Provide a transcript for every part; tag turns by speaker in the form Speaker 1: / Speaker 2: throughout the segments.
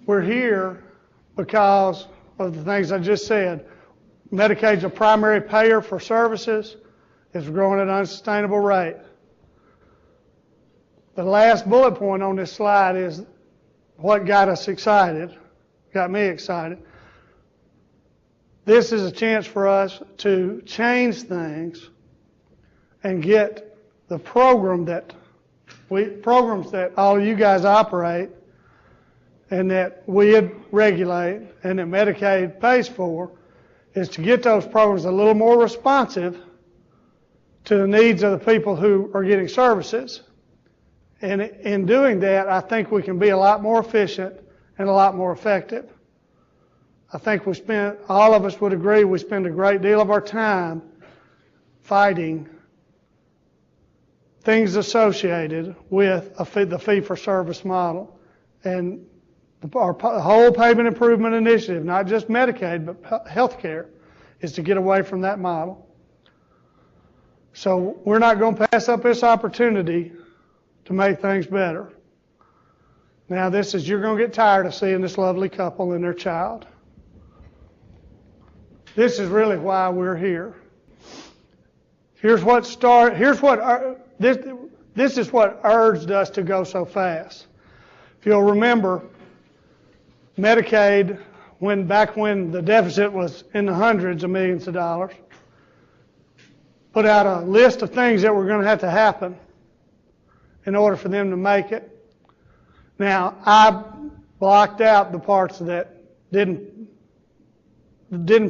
Speaker 1: We're here because of the things I just said. Medicaid's a primary payer for services. It's growing at an unsustainable rate. The last bullet point on this slide is what got us excited, got me excited. This is a chance for us to change things and get the programs that all you guys operate and that we regulate and that Medicaid pays for, is to get those programs a little more responsive to the needs of the people who are getting services. And in doing that, I think we can be a lot more efficient and a lot more effective. I think all of us would agree, we spend a great deal of our time fighting things associated with the fee-for-service model. And our whole payment improvement initiative, not just Medicaid, but health care, is to get away from that model. So we're not going to pass up this opportunity to make things better. Now you're going to get tired of seeing this lovely couple and their child. This is really why we're here. This is what urged us to go so fast. If you'll remember, Medicaid, back when the deficit was in the hundreds of millions of dollars, put out a list of things that were going to have to happen in order for them to make it. Now, I blocked out the parts that didn't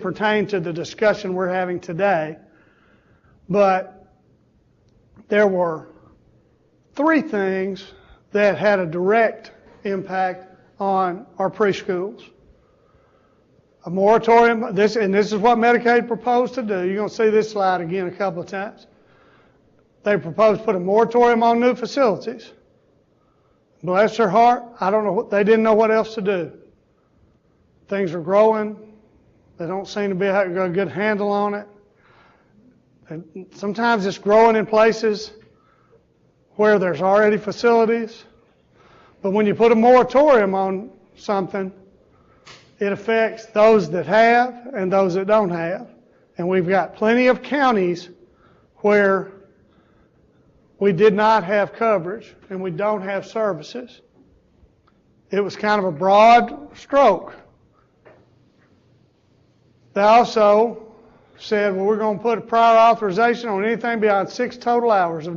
Speaker 1: pertain to the discussion we're having today, but there were 3 things that had a direct impact on our preschools. A moratorium, this is what Medicaid proposed to do. You're going to see this slide again a couple of times. They proposed to put a moratorium on new facilities. Bless their heart, I don't know, they didn't know what else to do. Things are growing. They don't seem to be having a good handle on it. And sometimes it's growing in places where there's already facilities. But when you put a moratorium on something, it affects those that have and those that don't have. And we've got plenty of counties where we did not have coverage and we don't have services. It was kind of a broad stroke. They also said, well, we're going to put a prior authorization on anything beyond 6 total hours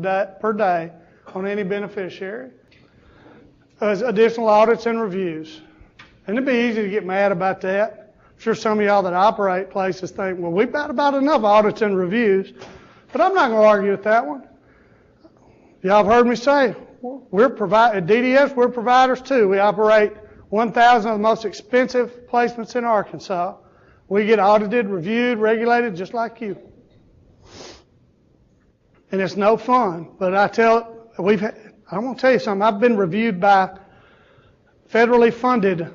Speaker 1: per day on any beneficiary. Additional audits and reviews. And it'd be easy to get mad about that. I'm sure some of y'all that operate places think, well, we've got about enough audits and reviews. But I'm not going to argue with that one. Y'all have heard me say, at DDS, we're providers too. We operate 1,000 of the most expensive placements in Arkansas. We get audited, reviewed, regulated just like you. And it's no fun. But I'm going to tell you something. I've been reviewed by federally funded,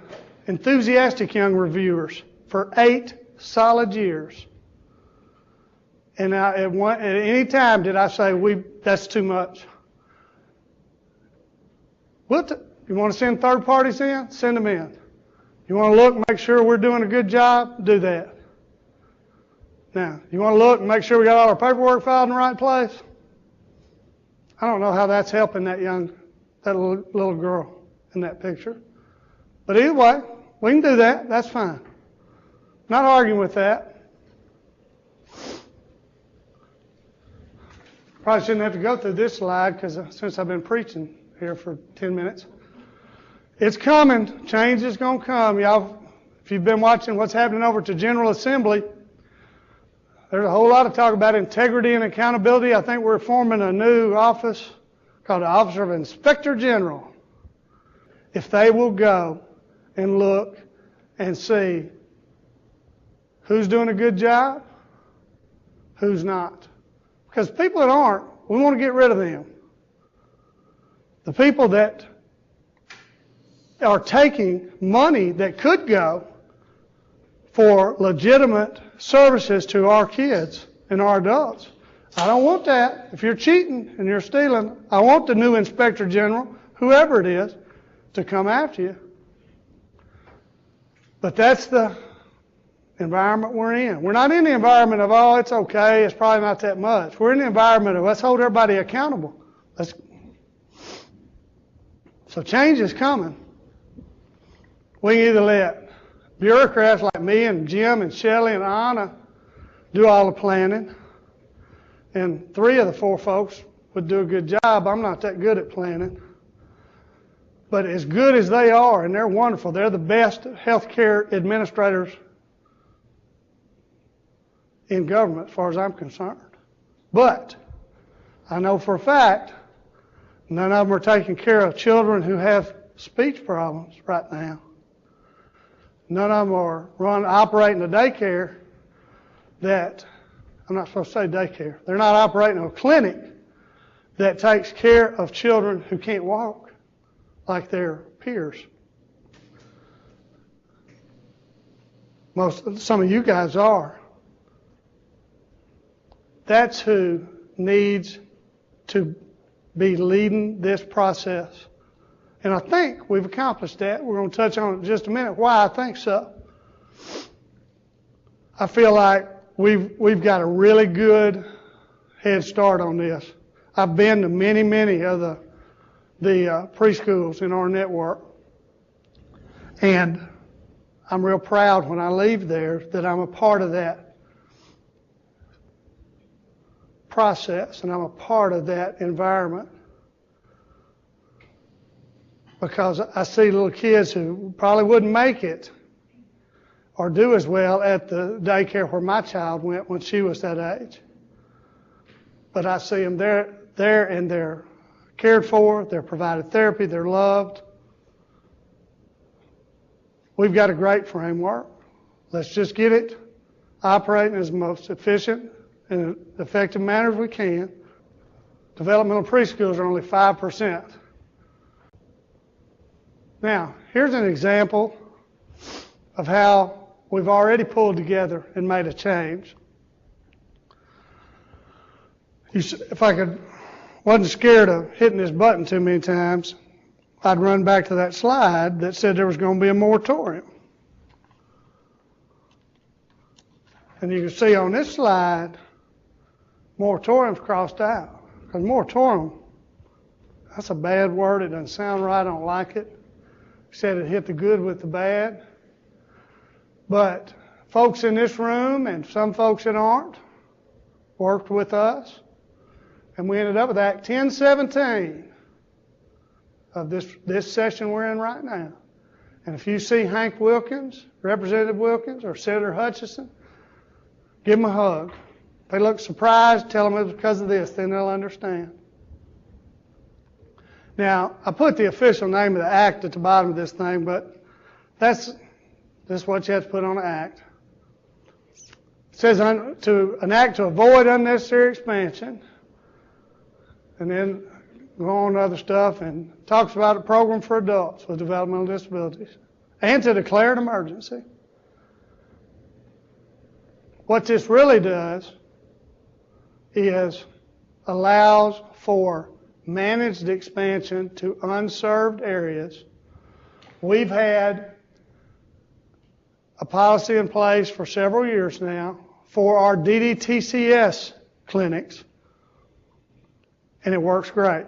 Speaker 1: enthusiastic young reviewers for 8 solid years. And at any time did I say, that's too much. You want to send third parties in? Send them in. You want to look, make sure we're doing a good job? Do that. Now, you want to look and make sure we got all our paperwork filed in the right place? I don't know how that's helping that little girl in that picture. But either way, we can do that. That's fine. Not arguing with that. Probably shouldn't have to go through this slide because since I've been preaching here for 10 minutes. It's coming. Change is going to come. Y'all, if you've been watching what's happening over to General Assembly, there's a whole lot of talk about integrity and accountability. I think we're forming a new office called the Office of Inspector General. If they will go and look and see who's doing a good job, who's not. Because people that aren't, we want to get rid of them. The people that are taking money that could go for legitimate services to our kids and our adults. I don't want that. If you're cheating and you're stealing, I want the new Inspector General, whoever it is, to come after you. But that's the environment we're in. We're not in the environment of, oh, it's okay, it's probably not that much. We're in the environment of, let's hold everybody accountable. So change is coming. We can either let bureaucrats like me and Jim and Shelley and Anna do all the planning, and 3 of the 4 folks would do a good job. I'm not that good at planning. But as good as they are, and they're wonderful, they're the best healthcare administrators in government as far as I'm concerned. But I know for a fact none of them are taking care of children who have speech problems right now. None of them are operating a daycare that, I'm not supposed to say daycare, they're not operating a clinic that takes care of children who can't walk like their peers. Some of you guys are. That's who needs to be leading this process. And I think we've accomplished that. We're going to touch on it in just a minute, why I think so. I feel like we've got a really good head start on this. I've been to many of the preschools in our network. And I'm real proud when I leave there that I'm a part of that process and I'm a part of that environment. Because I see little kids who probably wouldn't make it or do as well at the daycare where my child went when she was that age. But I see them there and they're cared for, they're provided therapy, they're loved. We've got a great framework. Let's just get it operating as most efficient and effective manner as we can. Developmental preschools are only 5%. Now, here's an example of how we've already pulled together and made a change. If I wasn't scared of hitting this button too many times, I'd run back to that slide that said there was going to be a moratorium. And you can see on this slide, moratorium's crossed out. Because moratorium, that's a bad word. It doesn't sound right. I don't like it. Said it hit the good with the bad. But folks in this room and some folks that aren't worked with us. And we ended up with Act 1017 of this session we're in right now. And if you see Hank Wilkins, Representative Wilkins, or Senator Hutchison, give them a hug. If they look surprised, tell them it's because of this, then they'll understand. Now, I put the official name of the act at the bottom of this thing, but that's what you have to put on the act. It says an act to avoid unnecessary expansion, and then go on to other stuff, and talks about a program for adults with developmental disabilities, and to declare an emergency. What this really does is allows for managed expansion to unserved areas. We've had a policy in place for several years now for our DDTCS clinics, and it works great.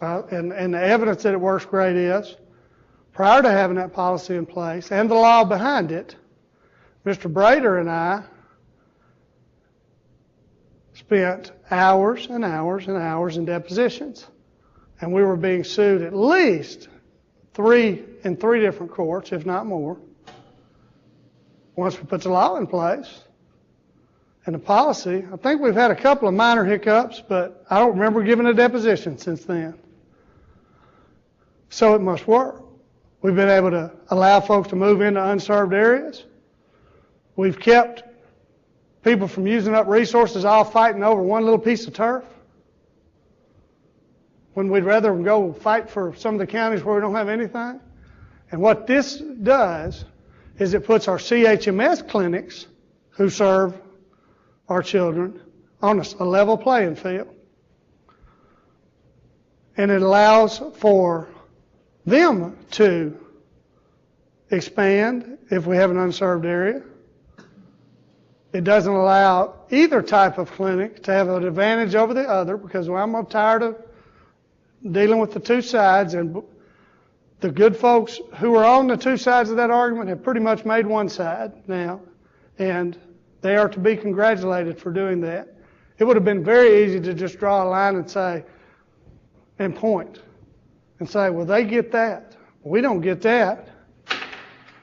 Speaker 1: And the evidence that it works great is, prior to having that policy in place and the law behind it, Mr. Brader and I spent hours and hours and hours in depositions. And we were being sued at least in three different courts, if not more, once we put the law in place. And the policy, I think we've had a couple of minor hiccups, but I don't remember giving a deposition since then. So it must work. We've been able to allow folks to move into unserved areas. We've kept people from using up resources all fighting over one little piece of turf, when we'd rather go fight for some of the counties where we don't have anything. And what this does is it puts our CHMS clinics, who serve our children, on a level playing field. And it allows for them to expand if we have an unserved area. It doesn't allow either type of clinic to have an advantage over the other, because I'm tired of dealing with the two sides, and the good folks who are on the two sides of that argument have pretty much made one side now, and they are to be congratulated for doing that. It would have been very easy to just draw a line and say, and point, and say, well, they get that. We don't get that.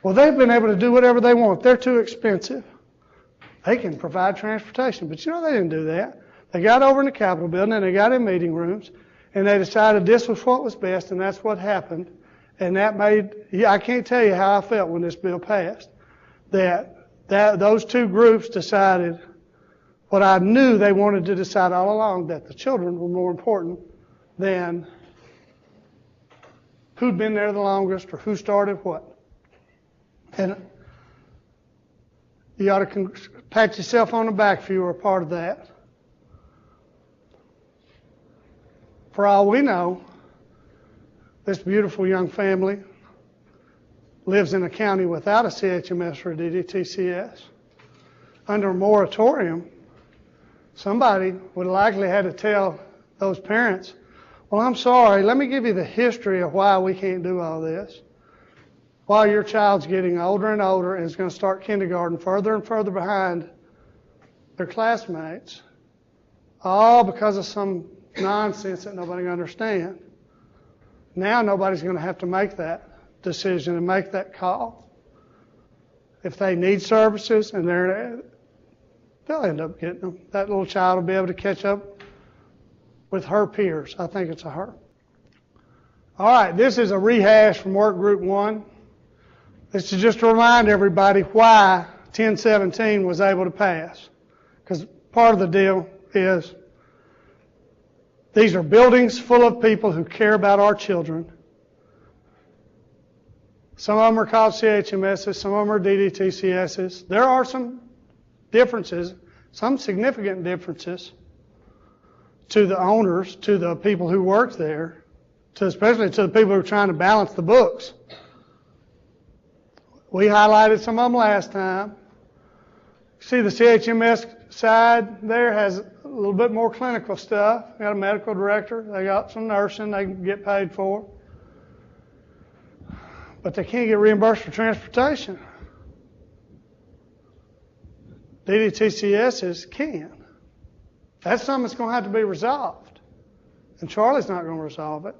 Speaker 1: Well, they've been able to do whatever they want. They're too expensive. They can provide transportation. But you know, they didn't do that. They got over in the Capitol building and they got in meeting rooms and they decided this was what was best, and that's what happened. And that made, I can't tell you how I felt when this bill passed, that those two groups decided what I knew they wanted to decide all along, that the children were more important than who'd been there the longest or who started what. And you ought to pat yourself on the back if you were a part of that. For all we know, this beautiful young family lives in a county without a CHMS or a DDTCS. Under a moratorium, somebody would likely have to tell those parents, well, I'm sorry, let me give you the history of why we can't do all this. While your child's getting older and older and is going to start kindergarten further and further behind their classmates, all because of some nonsense that nobody can understand. Now nobody's going to have to make that decision and make that call. If they need services and they'll end up getting them. That little child will be able to catch up with her peers. I think it's a her. All right, this is a rehash from Work Group 1. This is just to remind everybody why 1017 was able to pass. Because part of the deal is these are buildings full of people who care about our children. Some of them are called CHMSs, some of them are DDTCSs. There are some differences, some significant differences to the owners, to the people who work there, especially to the people who are trying to balance the books. We highlighted some of them last time. See, the CHMS side there has a little bit more clinical stuff. They got a medical director. They got some nursing they can get paid for. But they can't get reimbursed for transportation. DDTCSs can. That's something that's going to have to be resolved. And Charlie's not going to resolve it.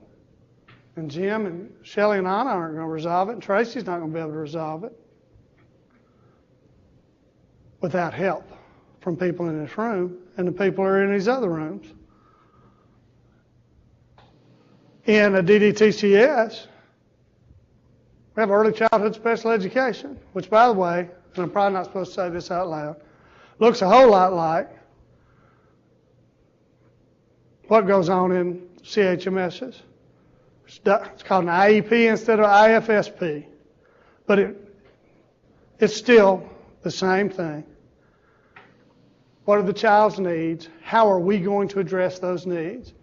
Speaker 1: And Jim and Shelley and Anna aren't going to resolve it. And Tracy's not going to be able to resolve it without help from people in this room and the people who are in these other rooms. In a DDTCS, we have early childhood special education, which, by the way, and I'm probably not supposed to say this out loud, looks a whole lot like what goes on in CHMSs. It's called an IEP instead of IFSP. But it's still the same thing. What are the child's needs? How are we going to address those needs?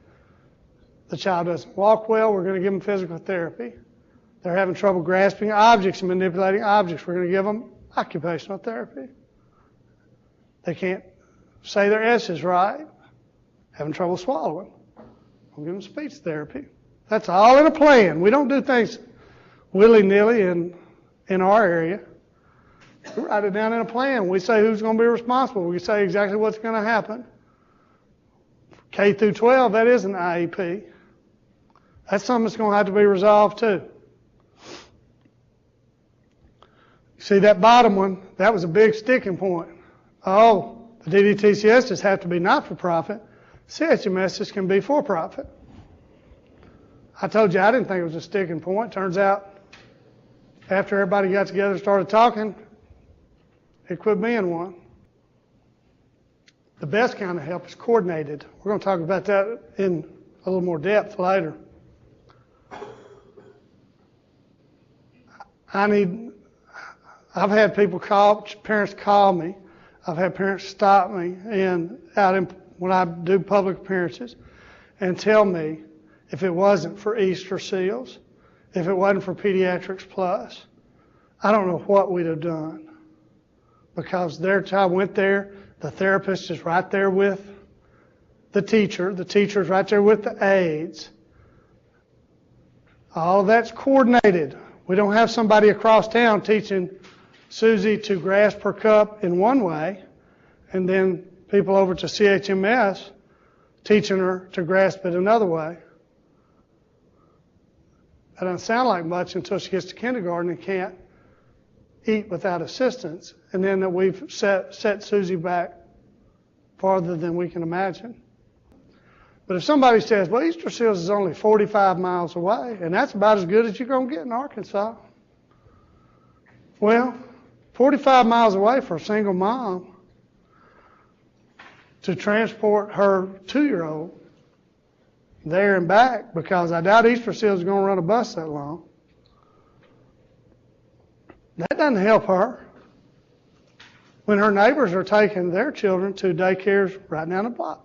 Speaker 1: The child doesn't walk well, we're going to give them physical therapy. They're having trouble grasping objects and manipulating objects, we're going to give them occupational therapy. They can't say their S's right, having trouble swallowing, we'll give them speech therapy. That's all in a plan. We don't do things willy-nilly in our area. We write it down in a plan. We say who's going to be responsible. We say exactly what's going to happen. K through 12, that is an IEP. That's something that's going to have to be resolved too. See that bottom one, that was a big sticking point. Oh, the DDTCSs have to be not-for-profit. CHMSs can be for-profit. I told you I didn't think it was a sticking point. Turns out, after everybody got together and started talking, it quit being one. The best kind of help is coordinated. We're going to talk about that in a little more depth later. I've had parents call me. I've had parents stop me when I do public appearances and tell me if it wasn't for Easter Seals, if it wasn't for Pediatrics Plus, I don't know what we'd have done, because their child went there, the therapist is right there with the teacher's right there with the aides. All that's coordinated. We don't have somebody across town teaching Susie to grasp her cup in one way, and then people over to CHMS teaching her to grasp it another way. That doesn't sound like much until she gets to kindergarten and can't eat without assistance, and then that we've set Susie back farther than we can imagine. But if somebody says, well, Easter Seals is only 45 miles away, and that's about as good as you're going to get in Arkansas. Well, 45 miles away for a single mom to transport her 2-year-old there and back, because I doubt Easter Seals is going to run a bus that long. That doesn't help her when her neighbors are taking their children to daycares right down the block.